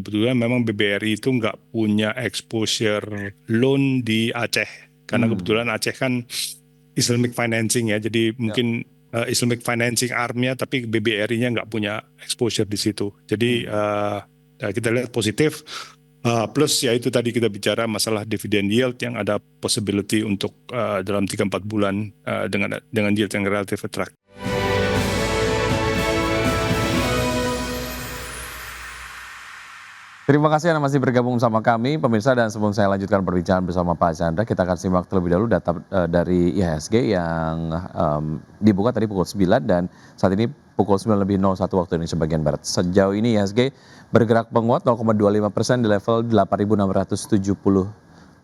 kebetulan memang BBRI itu nggak punya exposure loan di Aceh, karena kebetulan Aceh kan Islamic financing ya, jadi mungkin Islamic financing armnya, tapi BBRI-nya nggak punya exposure di situ. Jadi kita lihat positif. Plus ya itu tadi kita bicara masalah dividend yield yang ada possibility untuk dalam 3-4 bulan dengan yield yang relatif atraktif. Terima kasih Anda masih bergabung sama kami, pemirsa, dan sebelum saya lanjutkan perbincangan bersama Pak Chandra, kita akan simak terlebih dahulu data dari IHSG yang dibuka tadi pukul 9 dan saat ini pukul 9:01 waktu Indonesia bagian Barat. Sejauh ini IHSG bergerak menguat 0,25% di level 8.670.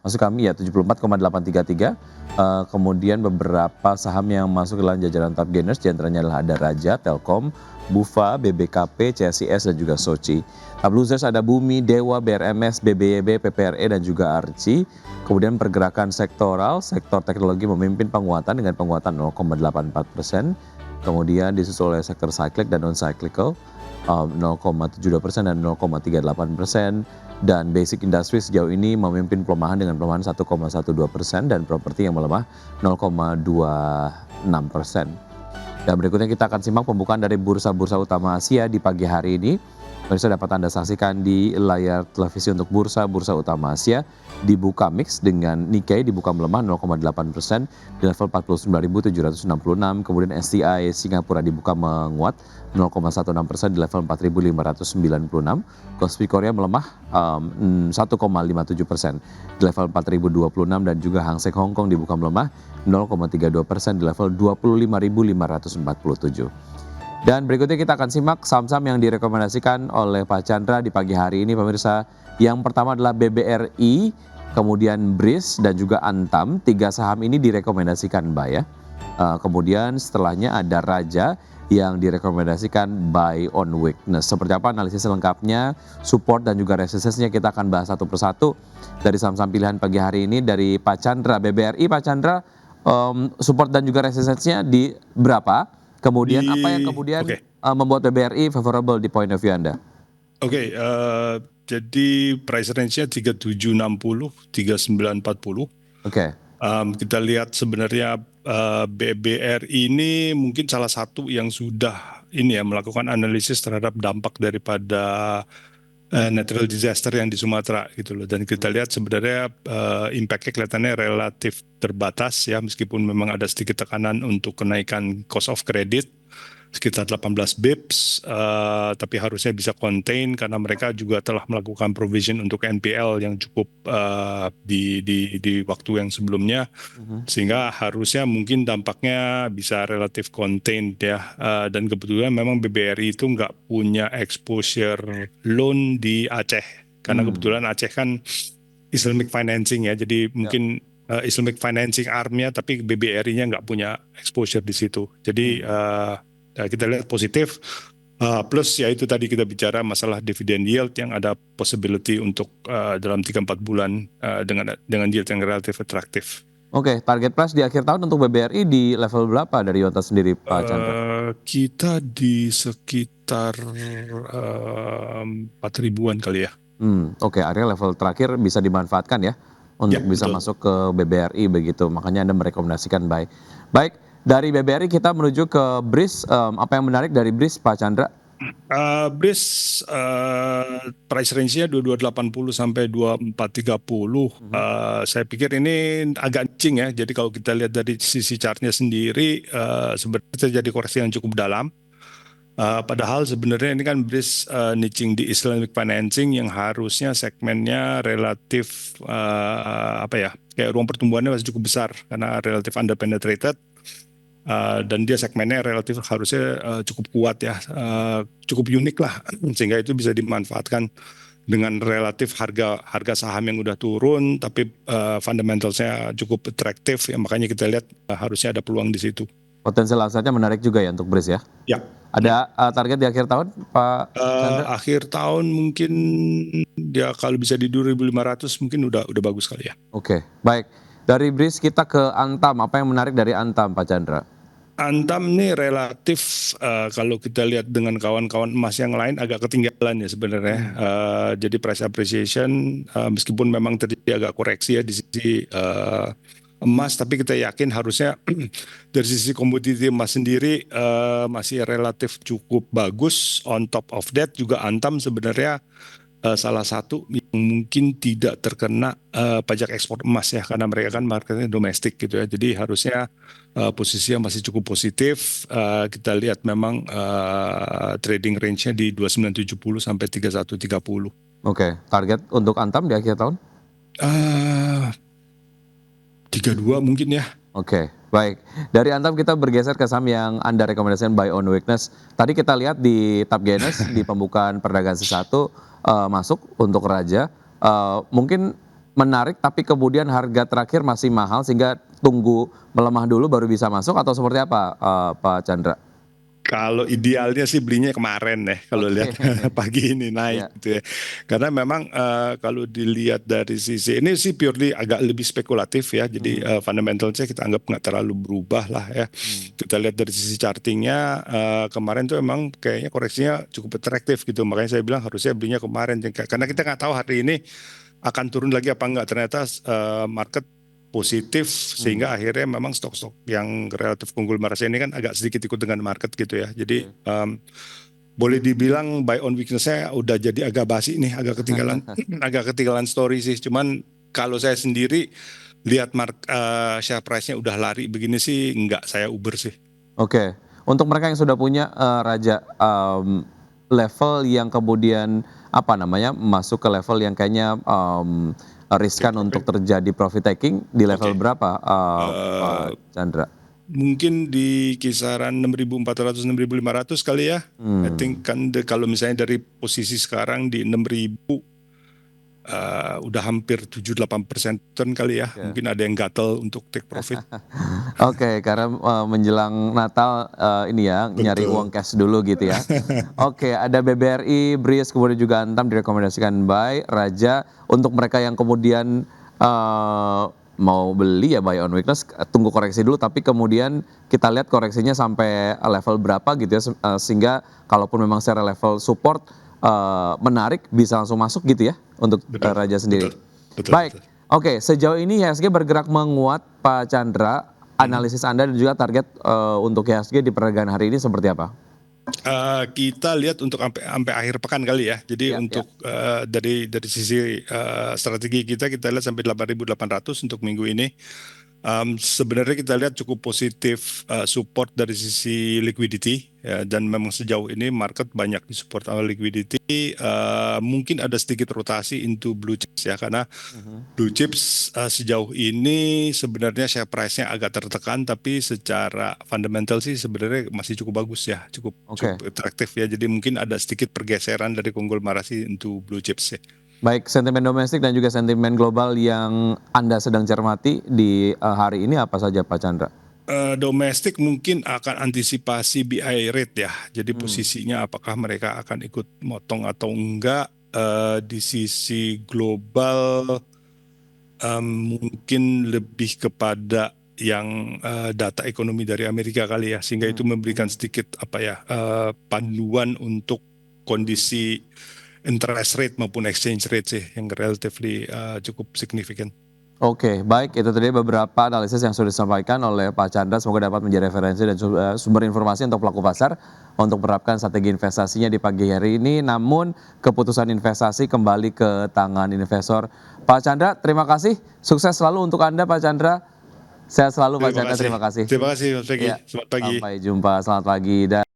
Maksud kami ya 74,833. Kemudian beberapa saham yang masuk ke dalam jajaran top gainers diantaranya adalah ada Raja, Telkom, Bufa, BBKP, CSIS, dan juga Soci. Top losers ada Bumi, Dewa, BRMS, BBYB, PPRE, dan juga Arci. Kemudian pergerakan sektoral, sektor teknologi memimpin penguatan dengan penguatan 0,84%. Kemudian disusul oleh sektor cyclic dan non-cyclical 0,72% dan 0,38%. Dan basic industry sejauh ini memimpin pelemahan dengan pelemahan 1,12% dan properti yang melemah 0,26%. Dan berikutnya kita akan simak pembukaan dari bursa-bursa utama Asia di pagi hari ini. Pemirsa dapat Anda saksikan di layar televisi untuk bursa-bursa utama Asia dibuka mix dengan Nikkei dibuka melemah 0,8% di level 49.766. Kemudian STI Singapura dibuka menguat 0,16% di level 4.596. Kospi Korea melemah 1,57% di level 4.026 dan juga Hang Seng Hong Kong dibuka melemah 0,32% di level 25.547. Dan berikutnya kita akan simak saham-saham yang direkomendasikan oleh Pak Chandra di pagi hari ini, pemirsa. Yang pertama adalah BBRI, kemudian BRIS, dan juga Antam. 3 saham ini direkomendasikan buy ya. Kemudian setelahnya ada Raja yang direkomendasikan buy on weakness. Seperti apa analisis lengkapnya, support dan juga resistance-nya kita akan bahas satu persatu dari saham-saham pilihan pagi hari ini dari Pak Chandra. BBRI, Pak Chandra, support dan juga resistance-nya di berapa? Kemudian apa yang kemudian membuat BBRI favorable di point of view Anda? Jadi price range-nya 3760, 3940. Kita lihat sebenarnya BBRI ini mungkin salah satu yang sudah melakukan analisis terhadap dampak daripada natural disaster yang di Sumatera gitu loh, dan kita lihat sebenarnya impact-nya kelihatannya relatif terbatas ya, meskipun memang ada sedikit tekanan untuk kenaikan cost of credit sekitar 18 bips, tapi harusnya bisa contain karena mereka juga telah melakukan provision untuk NPL yang cukup di waktu yang sebelumnya, sehingga harusnya mungkin dampaknya bisa relatif contained ya. Dan kebetulan memang BBRI itu nggak punya exposure loan di Aceh, karena kebetulan Aceh kan Islamic financing ya, jadi mungkin Islamic financing armnya, tapi BBRI-nya nggak punya exposure di situ. Jadi kita lihat positif. Plus ya itu tadi kita bicara masalah dividend yield yang ada possibility untuk dalam 3-4 bulan dengan yield yang relatif atraktif. Oke, target price di akhir tahun untuk BBRI di level berapa dari Yonta sendiri, Pak Chandra? Kita di sekitar 4.000-an kali ya. Oke, area level terakhir bisa dimanfaatkan ya untuk bisa masuk ke BBRI begitu. Makanya Anda merekomendasikan buy. Baik, dari BBRI kita menuju ke BRIS. Apa yang menarik dari BRIS, Pak Chandra? BRIS price range-nya 2280 sampai 2430. Saya pikir ini agak nicing ya. Jadi kalau kita lihat dari sisi chart-nya sendiri, sebenarnya terjadi koreksi yang cukup dalam. Padahal sebenarnya ini kan BRIS nicing di Islamic financing yang harusnya segmennya relatif kayak ruang pertumbuhannya masih cukup besar karena relatif underpenetrated. Dan dia segmennya relatif harusnya cukup kuat ya, cukup unik lah, sehingga itu bisa dimanfaatkan dengan relatif harga saham yang udah turun, tapi fundamentalsnya cukup atraktif ya, makanya kita lihat harusnya ada peluang di situ. Potensial upside-nya menarik juga ya untuk BRIS ya? Ya. Ada target di akhir tahun, Pak Chandra? Akhir tahun mungkin dia kalau bisa di 2.500 mungkin udah bagus kali ya. Oke, baik. Dari BRIS kita ke Antam. Apa yang menarik dari Antam, Pak Chandra? Antam nih relatif kalau kita lihat dengan kawan-kawan emas yang lain agak ketinggalan ya sebenarnya. Jadi price appreciation meskipun memang terjadi agak koreksi ya di sisi emas, tapi kita yakin harusnya dari sisi komoditi emas sendiri masih relatif cukup bagus. On top of that juga Antam sebenarnya salah satu yang mungkin tidak terkena pajak ekspor emas ya, karena mereka kan marketnya domestik gitu ya. Jadi harusnya posisinya masih cukup positif. Kita lihat memang trading range-nya di 2970 sampai 3130. Oke, target untuk Antam di akhir tahun? 32 mungkin ya. Oke, baik. Dari Antam kita bergeser ke saham yang Anda rekomendasikan buy on weakness. Tadi kita lihat di Tab Gaines di pembukaan perdagangan C1 masuk untuk Raja. Mungkin menarik tapi kemudian harga terakhir masih mahal sehingga tunggu melemah dulu baru bisa masuk atau seperti apa Pak Chandra? Kalau idealnya sih belinya kemarin ya, kalau lihat pagi ini naik gitu ya. Karena memang kalau dilihat dari sisi ini sih purely agak lebih spekulatif ya. Jadi fundamentalnya kita anggap nggak terlalu berubah lah ya. Kita lihat dari sisi chartingnya kemarin tuh emang kayaknya koreksinya cukup atraktif gitu. Makanya saya bilang harusnya belinya kemarin. Karena kita nggak tahu hari ini akan turun lagi apa enggak. Ternyata market positif sehingga akhirnya memang stok-stok yang relatif unggul Malaysia ini kan agak sedikit ikut dengan market gitu ya. Jadi boleh dibilang buy on weakness-nya udah jadi agak basi nih, agak ketinggalan story sih. Cuman kalau saya sendiri lihat share price-nya udah lari begini sih enggak saya uber sih. Oke, untuk mereka yang sudah punya Raja level yang kemudian apa namanya masuk ke level yang kayaknya riskan untuk terjadi profit taking di level berapa Pak Chandra? Mungkin di kisaran 6.400 6.500 kali ya. I think kan kalau misalnya dari posisi sekarang di 6.000 udah hampir 7-8% turn kali ya. Mungkin ada yang gatel untuk take profit. Oke, karena menjelang Natal ini ya nyari uang cash dulu gitu ya. Oke, ada BBRI, BRIS, kemudian juga Antam direkomendasikan buy, Raja. Untuk mereka yang kemudian mau beli ya buy on weakness, tunggu koreksi dulu. Tapi kemudian kita lihat koreksinya sampai level berapa gitu ya, sehingga kalaupun memang secara level support menarik bisa langsung masuk gitu ya untuk Raja sendiri. Betul. Baik, oke, sejauh ini IHSG bergerak menguat Pak Chandra. Analisis Anda dan juga target untuk IHSG di perdagangan hari ini seperti apa? Kita lihat untuk sampai akhir pekan kali ya. Jadi untuk dari sisi strategi kita lihat sampai 8.800 untuk minggu ini. Sebenarnya kita lihat cukup positif support dari sisi liquidity ya, dan memang sejauh ini market banyak disupport oleh liquidity. Mungkin ada sedikit rotasi into blue chips ya, karena blue chips sejauh ini sebenarnya share price-nya agak tertekan, tapi secara fundamental sih sebenarnya masih cukup bagus ya, cukup atraktif ya. Jadi mungkin ada sedikit pergeseran dari konglomerasi into blue chips ya. Baik, sentimen domestik dan juga sentimen global yang Anda sedang cermati di hari ini apa saja Pak Chandra? Domestik mungkin akan antisipasi BI rate ya. Jadi posisinya apakah mereka akan ikut motong atau enggak. Di sisi global mungkin lebih kepada yang data ekonomi dari Amerika kali ya, sehingga itu memberikan sedikit panduan untuk kondisi interest rate maupun exchange rate sih yang relatively cukup signifikan. Oke, baik, itu tadi beberapa analisis yang sudah disampaikan oleh Pak Chandra. Semoga dapat menjadi referensi dan sumber informasi untuk pelaku pasar untuk menerapkan strategi investasinya di pagi hari ini. Namun keputusan investasi kembali ke tangan investor. Pak Chandra, terima kasih. Sukses selalu untuk Anda Pak Chandra. Sehat selalu Pak Chandra, terima kasih. Terima kasih Mas Pegi. Selamat pagi. Sampai jumpa, selamat pagi.